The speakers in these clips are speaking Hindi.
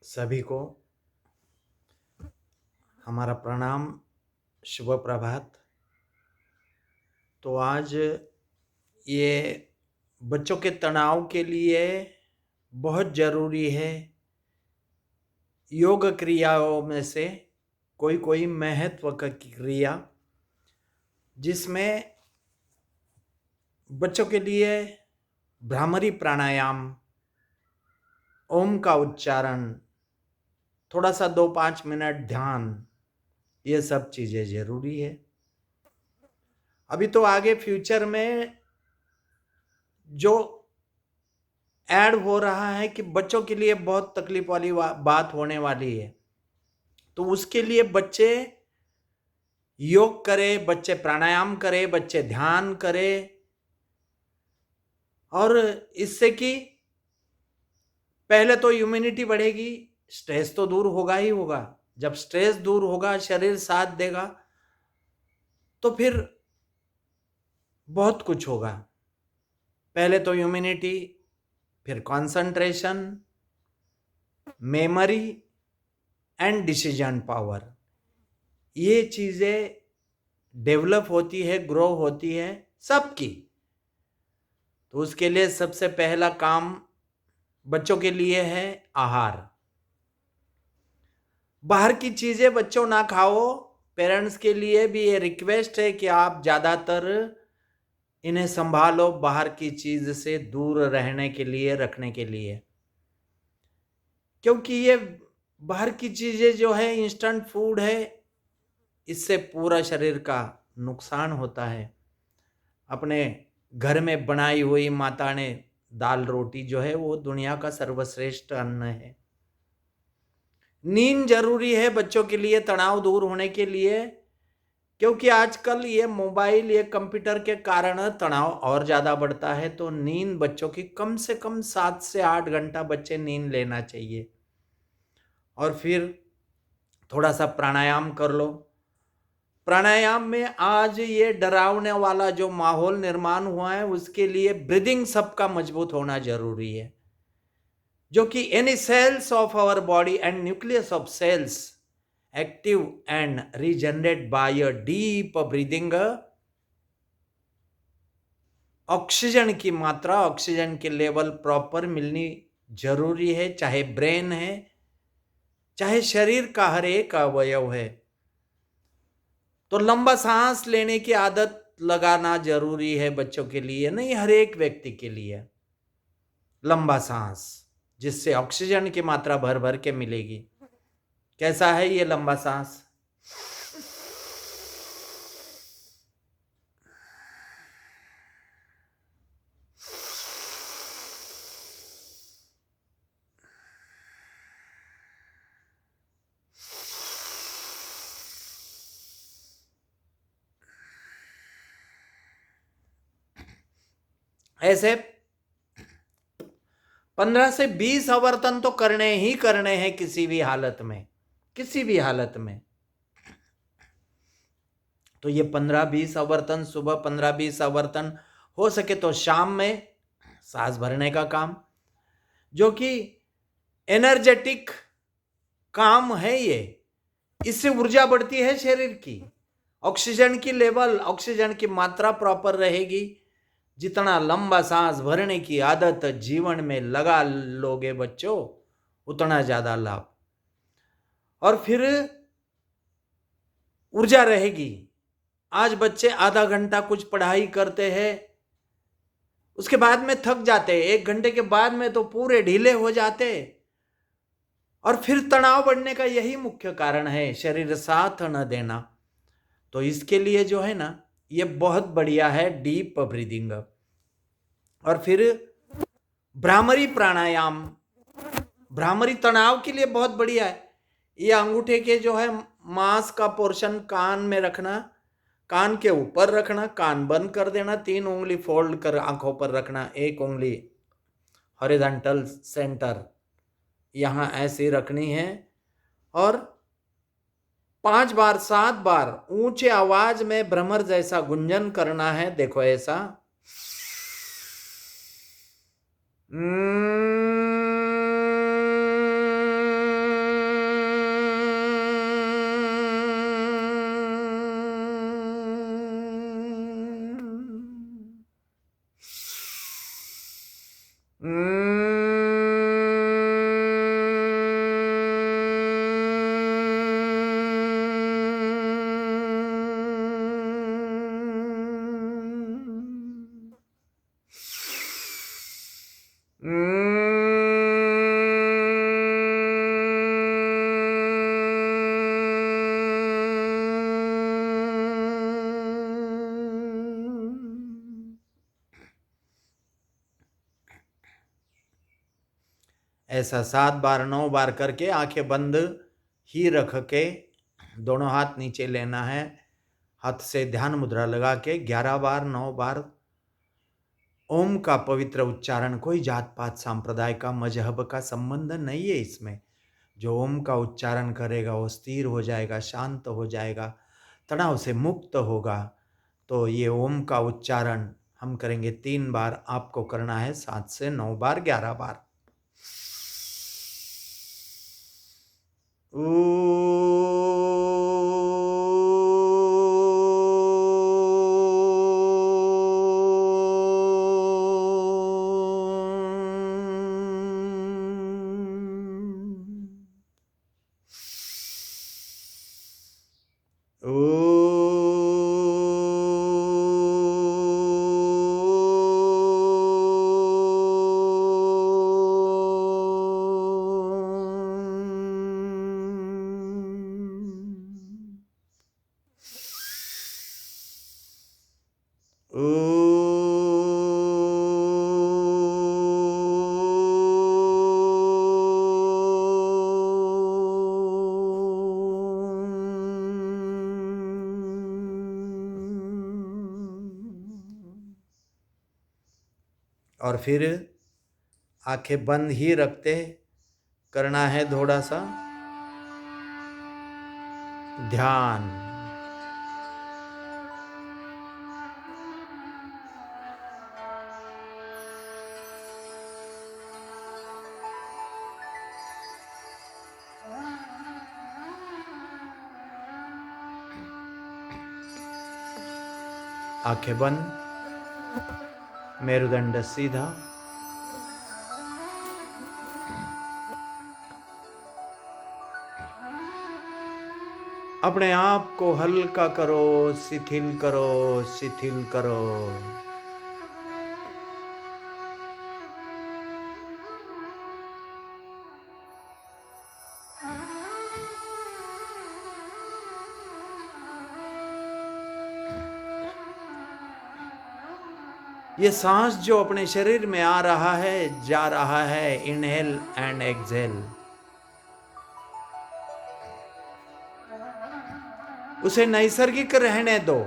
सभी को हमारा प्रणाम, शुभ प्रभात। तो आज ये बच्चों के तनाव के लिए बहुत ज़रूरी है। योग क्रियाओं में से कोई महत्व की क्रिया जिसमें बच्चों के लिए भ्रामरी प्राणायाम, ओम का उच्चारण, थोड़ा सा 2-5 मिनट ध्यान, ये सब चीज़ें ज़रूरी है। अभी तो आगे फ्यूचर में जो ऐड हो रहा है कि बच्चों के लिए बहुत तकलीफ वाली बात होने वाली है, तो उसके लिए बच्चे योग करें, बच्चे प्राणायाम करें, बच्चे ध्यान करें, और इससे कि पहले तो इम्यूनिटी बढ़ेगी, स्ट्रेस तो दूर होगा ही होगा। जब स्ट्रेस दूर होगा, शरीर साथ देगा, तो फिर बहुत कुछ होगा। पहले तो इम्यूनिटी, फिर concentration, memory and decision power, ये चीज़ें डेवलप होती है, ग्रो होती है सबकी। तो उसके लिए सबसे पहला काम बच्चों के लिए है आहार। बाहर की चीज़ें बच्चों ना खाओ। पेरेंट्स के लिए भी ये रिक्वेस्ट है कि आप ज़्यादातर इन्हें संभालो, बाहर की चीज़ से दूर रहने के लिए, रखने के लिए। क्योंकि ये बाहर की चीज़ें जो है, इंस्टेंट फूड है, इससे पूरा शरीर का नुकसान होता है। अपने घर में बनाई हुई माता ने दाल रोटी जो है, वो दुनिया का सर्वश्रेष्ठ अन्न है। नींद जरूरी है बच्चों के लिए, तनाव दूर होने के लिए, क्योंकि आजकल ये मोबाइल, ये कंप्यूटर के कारण तनाव और ज़्यादा बढ़ता है। तो नींद बच्चों की कम से कम 7 से 8 घंटा बच्चे नींद लेना चाहिए। और फिर थोड़ा सा प्राणायाम कर लो। प्राणायाम में आज ये डरावने वाला जो माहौल निर्माण हुआ है, उसके लिए ब्रीदिंग सबका मजबूत होना जरूरी है, जो कि any cells of our body and nucleus of cells active and regenerate by a deep breathing. Oxygen की मात्रा, ऑक्सीजन के लेवल प्रॉपर मिलनी जरूरी है, चाहे ब्रेन है, चाहे शरीर का हर एक अवयव है। तो लंबा सांस लेने की आदत लगाना जरूरी है बच्चों के लिए, नहीं हर एक व्यक्ति के लिए। लंबा सांस, जिससे ऑक्सीजन की मात्रा भर भर के मिलेगी। कैसा है ये लंबा सांस? ऐसे 15 से 20 आवर्तन तो करने ही करने हैं, किसी भी हालत में, किसी भी हालत में। तो ये 15-20 आवर्तन, सुबह 15-20 आवर्तन, हो सके तो शाम में सांस भरने का काम, जो कि एनर्जेटिक काम है ये। इससे ऊर्जा बढ़ती है शरीर की, ऑक्सीजन की लेवल, ऑक्सीजन की मात्रा प्रॉपर रहेगी। जितना लंबा सांस भरने की आदत जीवन में लगा लोगे बच्चों, उतना ज्यादा लाभ। और फिर ऊर्जा रहेगी। आज बच्चे आधा घंटा कुछ पढ़ाई करते हैं, उसके बाद में थक जाते हैं, 1 घंटे के बाद में तो पूरे ढीले हो जाते। और फिर तनाव बढ़ने का यही मुख्य कारण है, शरीर साथ न देना। तो इसके लिए जो है ना, ये बहुत बढ़िया है डीप ब्रीदिंग। और फिर भ्रामरी प्राणायाम, भ्रामरी तनाव के लिए बहुत बढ़िया है। ये अंगूठे के जो है मांस का पोर्शन कान में रखना, कान के ऊपर रखना, कान बंद कर देना, 3 उंगली फोल्ड कर आंखों पर रखना, 1 उंगली हॉरिजॉन्टल सेंटर यहां ऐसे रखनी है। और 5 बार 7 बार ऊंचे आवाज में भ्रमर जैसा गुंजन करना है। देखो ऐसा, ऐसा 7 बार 9 बार करके आंखें बंद ही रख के दोनों हाथ नीचे लेना है, हाथ से ध्यान मुद्रा लगा के 11 बार 9 बार ओम का पवित्र उच्चारण। कोई जात पात सांप्रदाय का मजहब का संबंध नहीं है इसमें। जो ओम का उच्चारण करेगा वो स्थिर हो जाएगा, शांत हो जाएगा, तनाव से मुक्त होगा। तो ये ओम का उच्चारण हम करेंगे 3 बार, आपको करना है 7 से 9 बार 11 बार। और फिर आंखें बंद ही रखते करना है थोड़ा सा ध्यान। आंखें बंद, मेरुदंड सीधा, अपने आप को हल्का करो, शिथिल करो, शिथिल करो। ये सांस जो अपने शरीर में आ रहा है, जा रहा है, इनहेल एंड एक्सहेल, उसे नैसर्गिक रहने दो।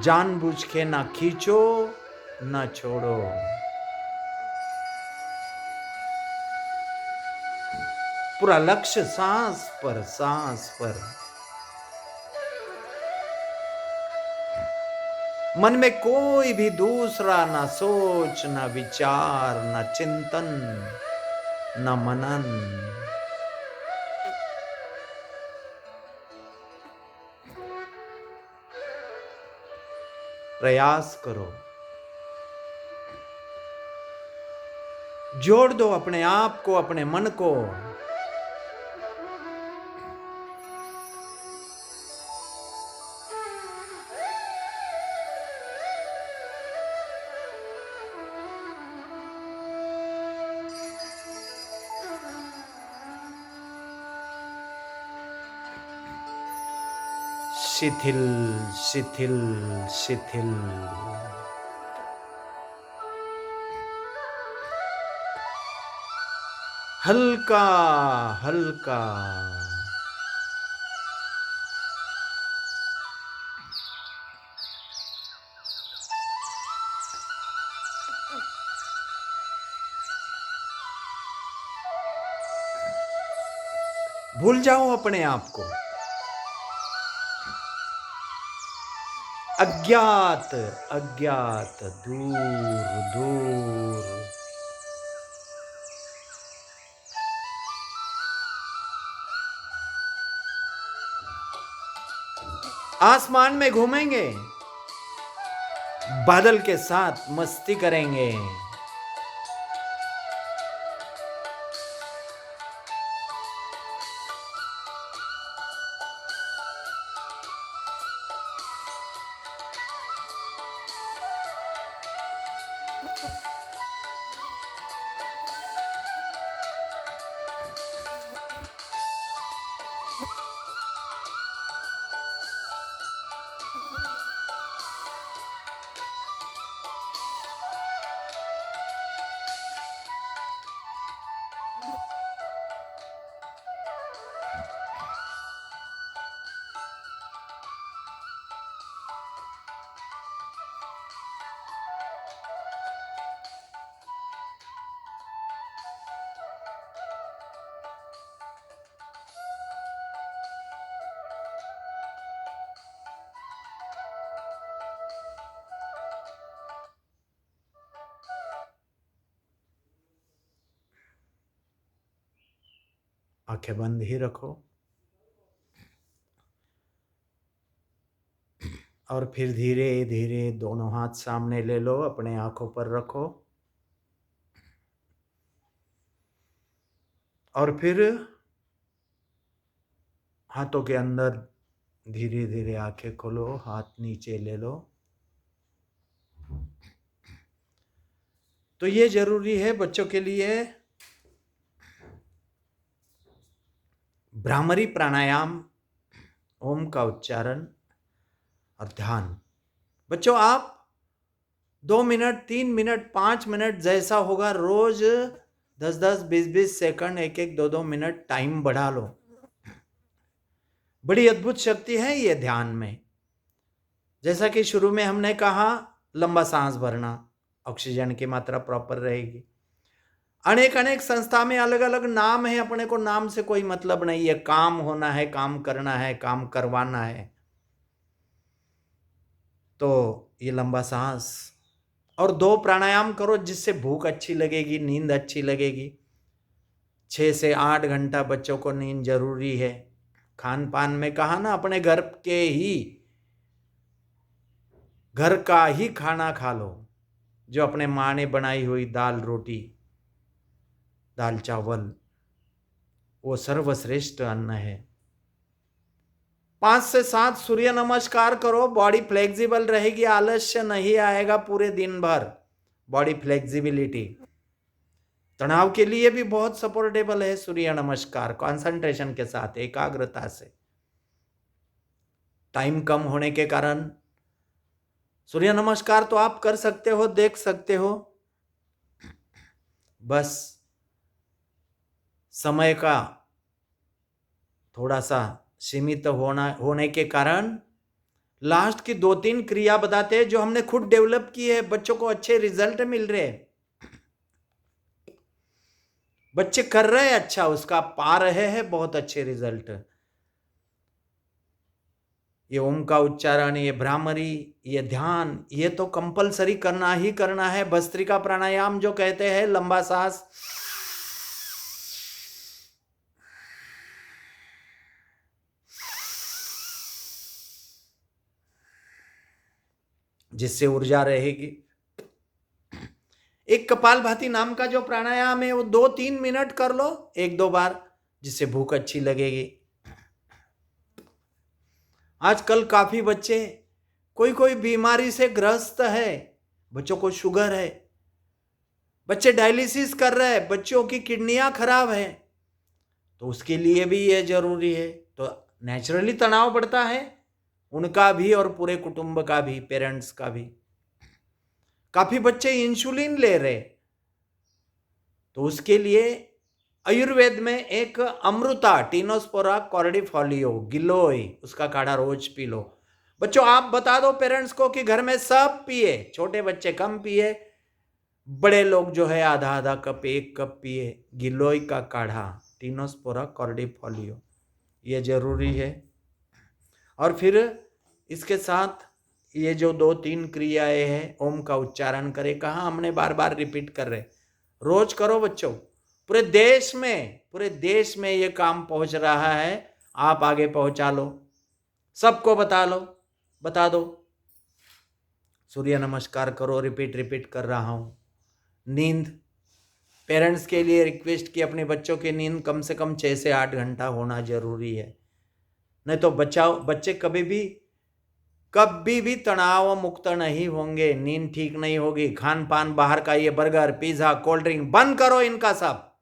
जानबूझ के ना खींचो ना छोड़ो। पूरा लक्ष्य सांस पर, सांस पर। मन में कोई भी दूसरा ना सोच, ना विचार, ना चिंतन, ना मनन। प्रयास करो, जोड़ दो अपने आप को, अपने मन को। शिथिल शिथिल शिथिल। हल्का हल्का। भूल जाओ अपने आप को। अज्ञात अज्ञात, दूर दूर। आसमान में घूमेंगे, बादल के साथ मस्ती करेंगे। आंखें बंद ही रखो और फिर धीरे धीरे दोनों हाथ सामने ले लो, अपने आंखों पर रखो और फिर हाथों के अंदर धीरे धीरे आंखें खोलो, हाथ नीचे ले लो। तो ये जरूरी है बच्चों के लिए भ्रामरी प्राणायाम, ओम का उच्चारण और ध्यान। बच्चों आप 2 मिनट, 3 मिनट, 5 मिनट जैसा होगा, रोज 10-10, 20-20 सेकंड, 1-1, 2-2 मिनट टाइम बढ़ा लो। बड़ी अद्भुत शक्ति है ये ध्यान में। जैसा कि शुरू में हमने कहा, लंबा सांस भरना, ऑक्सीजन की मात्रा प्रॉपर रहेगी। अनेक अनेक संस्था में अलग अलग नाम है, अपने को नाम से कोई मतलब नहीं है। काम होना है, काम करना है, काम करवाना है। तो ये लंबा सांस और 2 प्राणायाम करो जिससे भूख अच्छी लगेगी, नींद अच्छी लगेगी। 6 से 8 घंटा बच्चों को नींद जरूरी है। खान पान में कहा ना, अपने घर का ही खाना खा लो, जो अपने माँ ने बनाई हुई दाल रोटी, दाल चावल, वो सर्वश्रेष्ठ अन्न है। 5 से 7 सूर्य नमस्कार करो, बॉडी फ्लेक्सिबल रहेगी, आलस्य नहीं आएगा पूरे दिन भर। बॉडी फ्लेक्सिबिलिटी तनाव के लिए भी बहुत सपोर्टेबल है सूर्य नमस्कार, कंसंट्रेशन के साथ, एकाग्रता से। टाइम कम होने के कारण सूर्य नमस्कार तो आप कर सकते हो, देख सकते हो, बस समय का थोड़ा सा सीमित होने के कारण लास्ट की 2-3 क्रिया बताते हैं जो हमने खुद डेवलप की है। बच्चों को अच्छे रिजल्ट मिल रहे हैं, बच्चे कर रहे हैं अच्छा, उसका पा रहे हैं बहुत अच्छे रिजल्ट। ये ओम का उच्चारण, ये भ्रामरी, ये ध्यान, ये तो कंपलसरी करना ही करना है। भस्त्रिका प्राणायाम जो कहते हैं, लंबा सांस, जिससे ऊर्जा रहेगी। एक कपालभाति नाम का जो प्राणायाम है, वो 2-3 मिनट कर लो 1-2 बार, जिससे भूख अच्छी लगेगी। आजकल काफी बच्चे कोई बीमारी से ग्रस्त है, बच्चों को शुगर है, बच्चे डायलिसिस कर रहे हैं, बच्चों की किडनियां खराब है, तो उसके लिए भी ये जरूरी है। तो नेचुरली तनाव बढ़ता है, उनका भी और पूरे कुटुंब का भी, पेरेंट्स का भी। काफी बच्चे इंसुलिन ले रहे, तो उसके लिए आयुर्वेद में एक अमृता, टीनोस्पोरा कॉर्डिफोलियो, गिलोय, उसका काढ़ा रोज पी लो। बच्चों आप बता दो पेरेंट्स को कि घर में सब पिए, छोटे बच्चे कम पिए, बड़े लोग जो है आधा कप, 1 कप पिए गिलोय का काढ़ा, टीनोस्पोरा कॉर्डिफोलियो, ये जरूरी है। और फिर इसके साथ ये जो 2-3 क्रियाएं हैं, ओम का उच्चारण करे, कहा हमने बार बार रिपीट कर रहे, रोज करो बच्चों। पूरे देश में ये काम पहुंच रहा है, आप आगे पहुंचा लो, सबको बता दो। सूर्य नमस्कार करो, रिपीट रिपीट कर रहा हूँ। नींद, पेरेंट्स के लिए रिक्वेस्ट कि अपने बच्चों की नींद कम से कम 6 से 8 घंटा होना जरूरी है, नहीं तो बच्चे कभी भी तनाव मुक्त नहीं होंगे। नींद ठीक नहीं होगी, खान पान बाहर का, ये बर्गर पिज्जा कोल्ड ड्रिंक बंद करो इनका सब,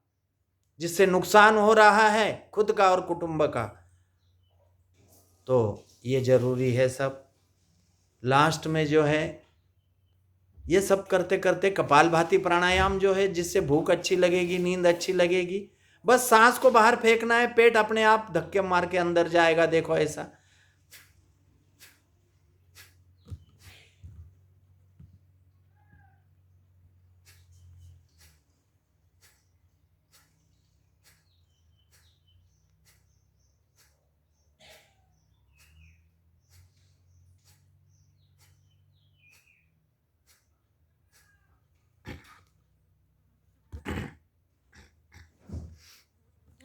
जिससे नुकसान हो रहा है खुद का और कुटुंब का। तो ये जरूरी है सब। लास्ट में जो है ये सब करते करते कपालभाति प्राणायाम जो है, जिससे भूख अच्छी लगेगी, नींद अच्छी लगेगी। बस सांस को बाहर फेंकना है, पेट अपने आप धक्के मार के अंदर जाएगा। देखो ऐसा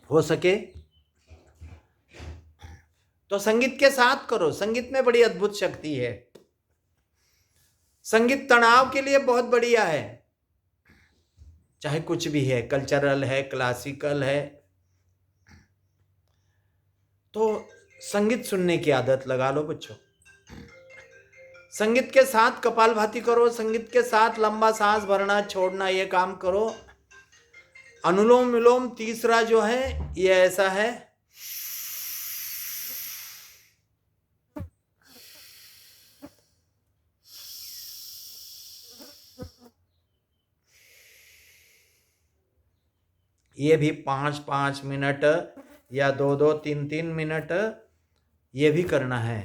हो सके तो संगीत के साथ करो। संगीत में बड़ी अद्भुत शक्ति है। संगीत तनाव के लिए बहुत बढ़िया है, चाहे कुछ भी है, कल्चरल है, क्लासिकल है। तो संगीत सुनने की आदत लगा लो बच्चों। संगीत के साथ कपालभाति करो, संगीत के साथ लंबा सांस भरना छोड़ना, ये काम करो। अनुलोम विलोम तीसरा जो है ये ऐसा है, ये भी 5-5 मिनट या 2-2 3-3 मिनट ये भी करना है।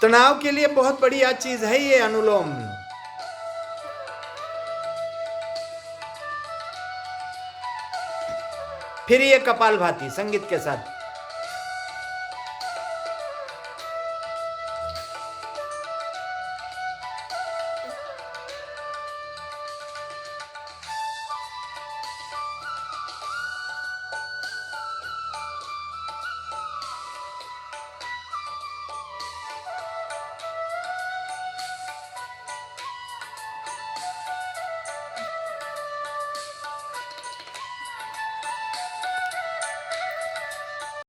तनाव के लिए बहुत बढ़िया चीज है ये अनुलोम। फिर ये कपालभाति संगीत के साथ।